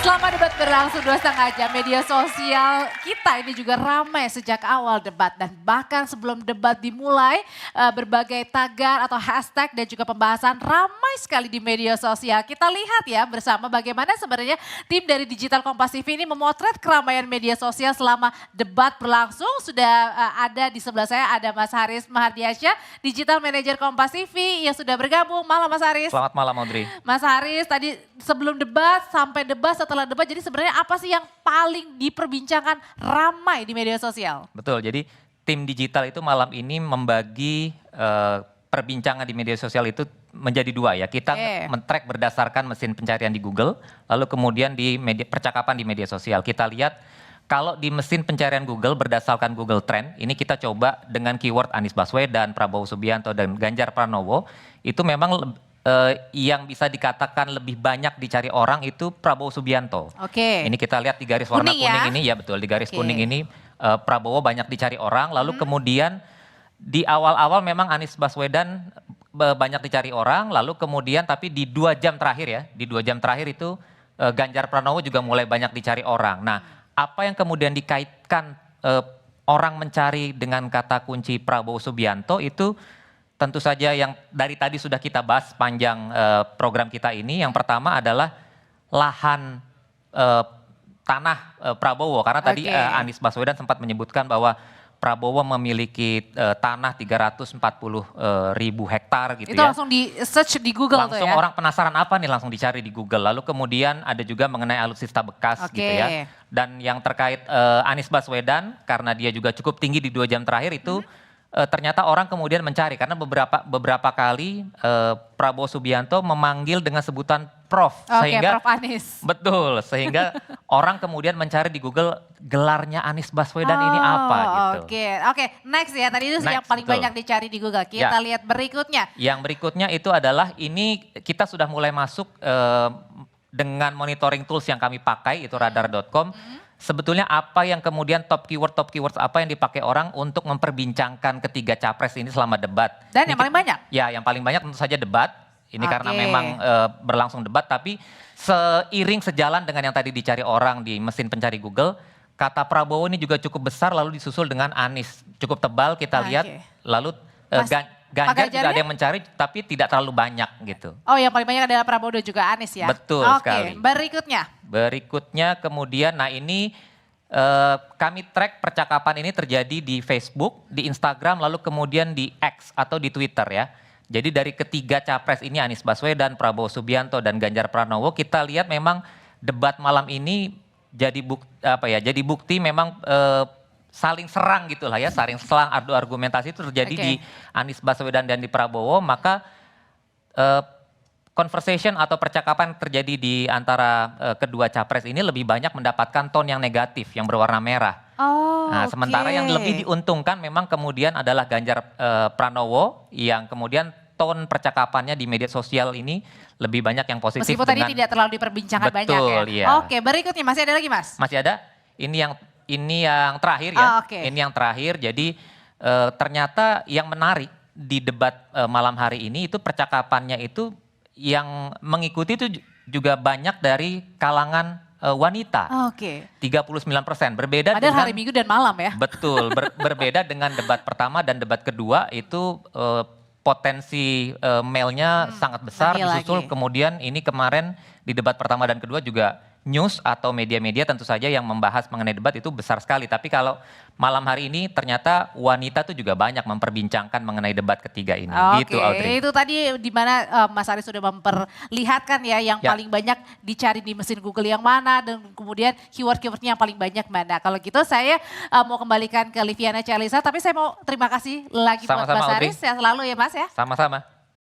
Selama debat berlangsung 2,5 jam, media sosial kita ini juga ramai sejak awal debat. Dan bahkan sebelum debat dimulai, berbagai tagar atau hashtag dan juga pembahasan ramai sekali di media sosial. Kita lihat ya bersama bagaimana sebenarnya tim dari Digital Kompas TV ini memotret keramaian media sosial selama debat berlangsung. Sudah ada di sebelah saya, ada Mas Haris Mahardiansyah, Digital Manager Kompas TV yang sudah bergabung. Malam Mas Haris. Selamat malam Audrey. Mas Haris, tadi sebelum debat sampai debat setelah debat, jadi sebenarnya apa sih yang paling diperbincangkan ramai di media sosial? Betul, jadi tim digital itu malam ini membagi perbincangan di media sosial itu menjadi dua ya. Kita men-track berdasarkan mesin pencarian di Google, lalu kemudian di percakapan di media sosial. Kita lihat kalau di mesin pencarian Google berdasarkan Google Trend, ini kita coba dengan keyword Anies Baswedan, Prabowo Subianto, dan Ganjar Pranowo, itu memang yang bisa dikatakan lebih banyak dicari orang itu Prabowo Subianto. Oke. Ini kita lihat di garis warna kuning ya? ini, ya betul, di garis kuning ini Prabowo banyak dicari orang, lalu kemudian di awal-awal memang Anies Baswedan banyak dicari orang, lalu kemudian tapi di 2 jam terakhir ya, di 2 jam terakhir itu Ganjar Pranowo juga mulai banyak dicari orang. Nah, apa yang kemudian dikaitkan orang mencari dengan kata kunci Prabowo Subianto itu tentu saja yang dari tadi sudah kita bahas sepanjang program kita ini. Yang pertama adalah lahan tanah Prabowo, karena tadi Anies Baswedan sempat menyebutkan bahwa Prabowo memiliki tanah 340 ribu hektar gitu itu ya. Langsung di search di Google langsung tuh ya? Orang penasaran apa nih, langsung dicari di Google. Lalu kemudian ada juga mengenai alutsista bekas gitu ya. Dan yang terkait Anies Baswedan, karena dia juga cukup tinggi di 2 jam terakhir itu, ternyata orang kemudian mencari karena beberapa kali Prabowo Subianto memanggil dengan sebutan Prof, sehingga Prof Anies. Betul, sehingga orang kemudian mencari di Google gelarnya Anies Baswedan ini apa gitu. Oke, next ya, tadi itu yang paling banyak dicari di Google. Kita lihat berikutnya. Yang berikutnya itu adalah ini kita sudah mulai masuk dengan monitoring tools yang kami pakai itu radar.com. Sebetulnya apa yang kemudian top keywords apa yang dipakai orang untuk memperbincangkan ketiga capres ini selama debat. Dan yang paling banyak? Ya, yang paling banyak tentu saja debat. Ini karena memang berlangsung debat, tapi seiring sejalan dengan yang tadi dicari orang di mesin pencari Google, kata Prabowo ini juga cukup besar lalu disusul dengan Anies. Cukup tebal kita lihat, lalu Ganjar juga ada yang mencari tapi tidak terlalu banyak gitu. Oh, yang paling banyak adalah Prabowo dan juga Anies ya? Betul sekali. Berikutnya kemudian, nah ini kami track percakapan ini terjadi di Facebook, di Instagram, lalu kemudian di X atau di Twitter ya. Jadi dari ketiga capres ini Anies Baswedan, Prabowo Subianto, dan Ganjar Pranowo, kita lihat memang debat malam ini jadi bukti memang saling serang gitulah ya, saling selang adu argumentasi itu terjadi di Anies Baswedan dan di Prabowo, maka conversation atau percakapan terjadi di antara kedua capres ini lebih banyak mendapatkan tone yang negatif, yang berwarna merah. Sementara yang lebih diuntungkan memang kemudian adalah Ganjar Pranowo yang kemudian tone percakapannya di media sosial ini lebih banyak yang positif. Meskipun tadi tidak terlalu diperbincangkan banyak ya. Iya. Oke, berikutnya masih ada lagi Mas? Masih ada, ini yang terakhir ya. Ini yang terakhir, jadi ternyata yang menarik di debat malam hari ini itu percakapannya itu yang mengikuti itu juga banyak dari kalangan wanita. 39%. Berbeda padahal hari Minggu dan malam ya. Betul, berbeda dengan debat pertama dan debat kedua itu potensi male-nya sangat besar, disusul kemudian ini kemarin di debat pertama dan kedua juga news atau media-media tentu saja yang membahas mengenai debat itu besar sekali. Tapi kalau malam hari ini ternyata wanita tuh juga banyak memperbincangkan mengenai debat ketiga ini. Gitu Audrey. Itu tadi di mana Mas Haris sudah memperlihatkan ya yang paling banyak dicari di mesin Google yang mana dan kemudian keyword-keywordnya yang paling banyak mana. Kalau gitu saya mau kembalikan ke Liviana Charlisa, tapi saya mau terima kasih lagi buat Mas Haris. Sehat selalu ya Mas ya. Sama-sama.